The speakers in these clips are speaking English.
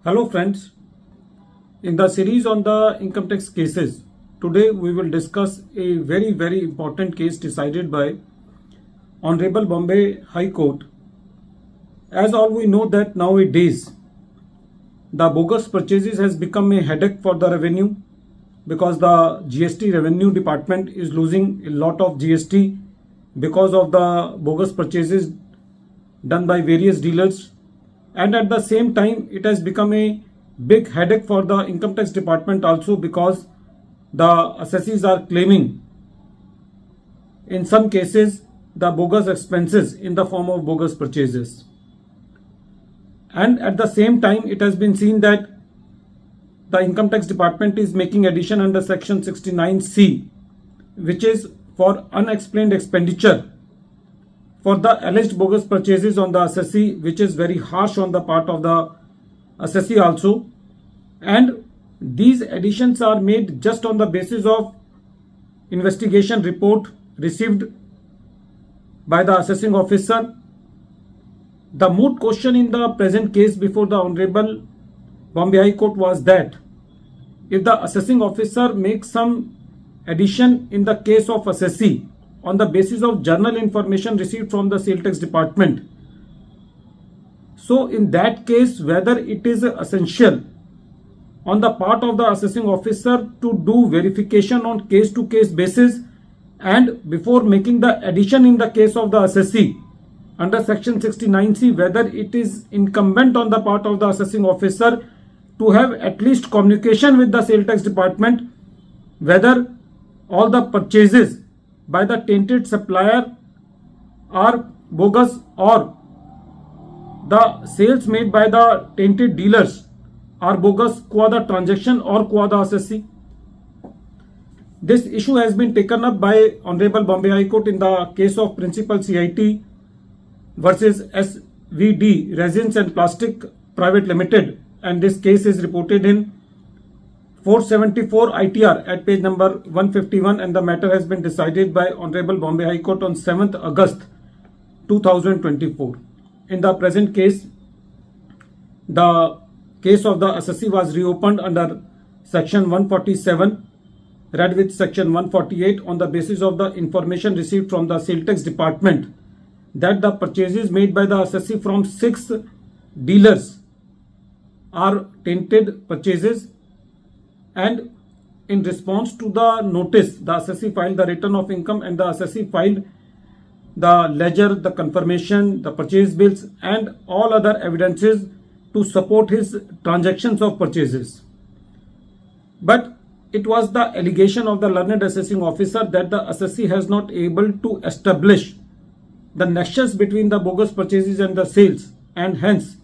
Hello friends, in the series on the income tax cases, today we will discuss a very important case decided by Honorable Bombay High Court. As all we know that nowadays the bogus purchases has become a headache for the revenue because the GST revenue department is losing a lot of GST because of the bogus purchases done by various dealers. And at the same time it has become a big headache for the income tax department also because the assessees are claiming in some cases the bogus expenses in the form of bogus purchases. And at the same time it has been seen that the income tax department is making addition under section 69C, which is for unexplained expenditure for the alleged bogus purchases on the assessee, which is very harsh on the part of the assessee also. And these additions are made just on the basis of investigation report received by the assessing officer. The moot question in the present case before the Honorable Bombay High Court was that if the assessing officer makes some addition in the case of assessee on the basis of journal information received from the sale tax department, so in that case whether it is essential on the part of the assessing officer to do verification on case to case basis and before making the addition in the case of the assessee under section 69C, whether it is incumbent on the part of the assessing officer to have at least communication with the sale tax department whether all the purchases by the tainted supplier are bogus or the sales made by the tainted dealers are bogus qua the transaction or qua the assessee. This issue has been taken up by Honorable Bombay High Court in the case of Principal CIT versus SVD Resins and Plastic Private Limited, and this case is reported in 474 ITR at page number 151, and the matter has been decided by Honorable Bombay High Court on 7th August 2024. In the present case, the case of the assessee was reopened under section 147 read with section 148 on the basis of the information received from the sale tax department that the purchases made by the assessee from 6 dealers are tainted purchases. And in response to the notice, the assessee filed the return of income and the assessee filed the ledger, the confirmation, the purchase bills and all other evidences to support his transactions of purchases. But it was the allegation of the learned assessing officer that the assessee has not able to establish the nexus between the bogus purchases and the sales, and hence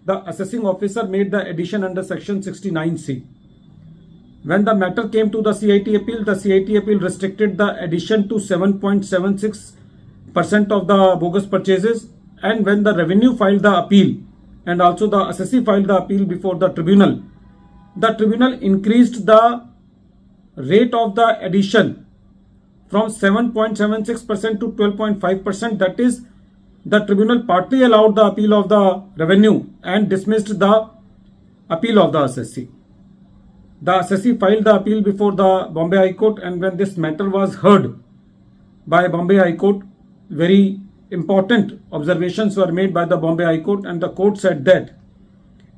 the assessing officer made the addition under section 69C. When the matter came to the CIT appeal, the CIT appeal restricted the addition to 7.76% of the bogus purchases, and when the revenue filed the appeal and also the assessee filed the appeal before the tribunal increased the rate of the addition from 7.76% to 12.5%. That is, the tribunal partly allowed the appeal of the revenue and dismissed the appeal of the assessee. The assessee filed the appeal before the Bombay High Court, and when this matter was heard by Bombay High Court, very important observations were made by the Bombay High Court, and the court said that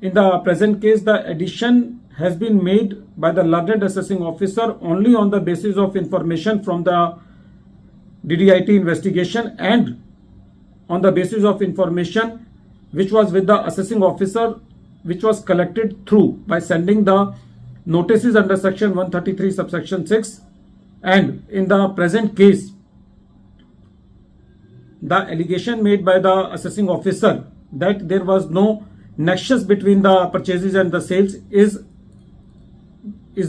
in the present case the addition has been made by the learned assessing officer only on the basis of information from the DDIT investigation and on the basis of information which was with the assessing officer, which was collected through by sending the notices under section 133 subsection 6. And in the present case, the allegation made by the assessing officer that there was no nexus between the purchases and the sales is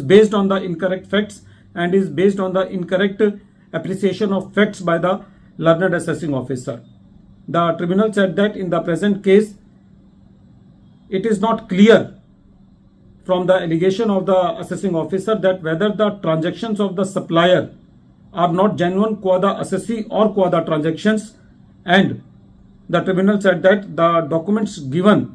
based on the incorrect facts and is based on the incorrect appreciation of facts by the learned assessing officer. The tribunal said that in the present case, it is not clear from the allegation of the assessing officer that whether the transactions of the supplier are not genuine qua the assessee or qua the transactions, and the tribunal said that the documents given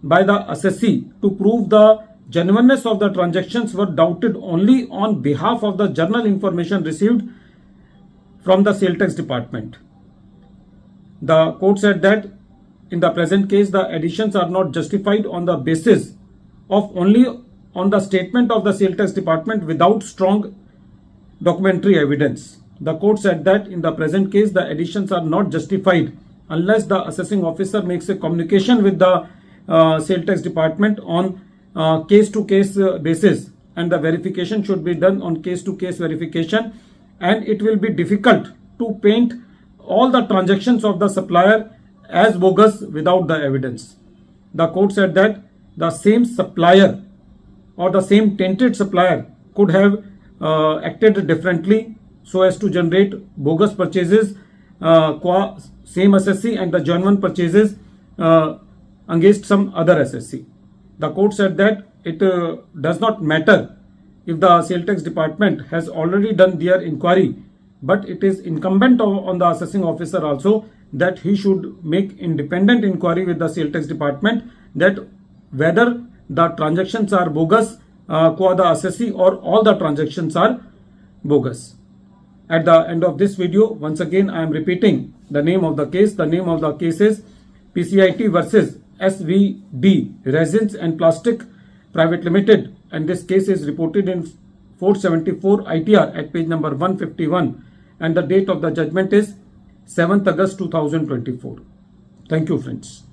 by the assessee to prove the genuineness of the transactions were doubted only on behalf of the journal information received from the sale tax department. The court said that in the present case, the additions are not justified on the basis of only on the statement of the sale tax department without strong documentary evidence. The court said that in the present case, the additions are not justified unless the assessing officer makes a communication with the sale tax department on case-to-case basis, and the verification should be done on case-to-case verification, and it will be difficult to paint all the transactions of the supplier as bogus without the evidence. The court said that the same supplier or the same tainted supplier could have acted differently so as to generate bogus purchases qua same assessee and the genuine purchases against some other assessee. The court said that it does not matter if the sale tax department has already done their inquiry, but it is incumbent on the assessing officer also that he should make independent inquiry with the sale tax department that whether the transactions are bogus qua the assessee or all the transactions are bogus. At the end of this video, once again I am repeating the name of the case. The name of the case is PCIT versus SVD Resins and Plastic Private Limited, and this case is reported in 474 ITR at page number 151, and the date of the judgment is 7th August 2024. Thank you, friends.